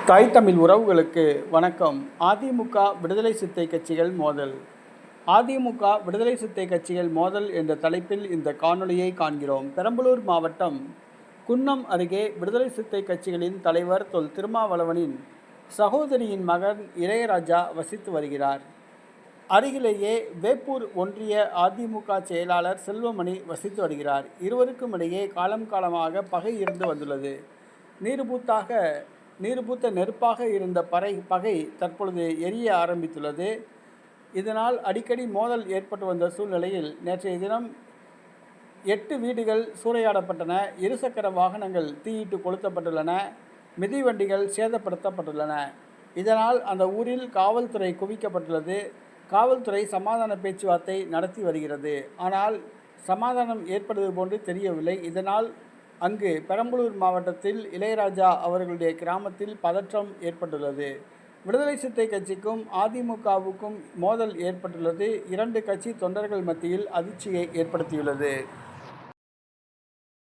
தாய் தமிழ் உறவுகளுக்கு வணக்கம். அதிமுக விடுதலை சிறுத்தை கட்சிகள் மோதல். அதிமுக விடுதலை சிறுத்தை கட்சிகள் மோதல் என்ற தலைப்பில் இந்த காணொளியை காண்கிறோம். பெரம்பலூர் மாவட்டம் குன்னம் அருகே விடுதலை சிறுத்தை கட்சிகளின் தலைவர் தொல் திருமாவளவனின் சகோதரியின் மகன் இளையராஜா வசித்து வருகிறார். அருகிலேயே வேப்பூர் ஒன்றிய அதிமுக செயலாளர் செல்வமணி வசித்து வருகிறார். இருவருக்கும் இடையே காலமாக பகை இருந்து வந்துள்ளது. நீர்பூத்த நெருப்பாக இருந்த பகை தற்பொழுது எரிய ஆரம்பித்துள்ளது. இதனால் அடிக்கடி மோதல் ஏற்பட்டு வந்த சூழ்நிலையில் நேற்றைய தினம் 8 வீடுகள் சூறையாடப்பட்டன. இருசக்கர வாகனங்கள் தீயிட்டு கொளுத்தப்பட்டுள்ளன. மிதிவண்டிகள் சேதப்படுத்தப்பட்டுள்ளன. இதனால் அந்த ஊரில் காவல்துறை குவிக்கப்பட்டுள்ளது. காவல்துறை சமாதான பேச்சுவார்த்தை நடத்தி வருகிறது. ஆனால் சமாதானம் ஏற்படுவது போன்று தெரியவில்லை. இதனால் அங்கு பெரம்பலூர் மாவட்டத்தில் இளையராஜா அவர்களுடைய கிராமத்தில் பதற்றம் ஏற்பட்டுள்ளது. விடுதலை சிறுத்தை கட்சிக்கும் அதிமுகவுக்கும் மோதல் ஏற்பட்டுள்ளது. 2 கட்சி தொண்டர்கள் மத்தியில் அதிர்ச்சியை ஏற்படுத்தியுள்ளது.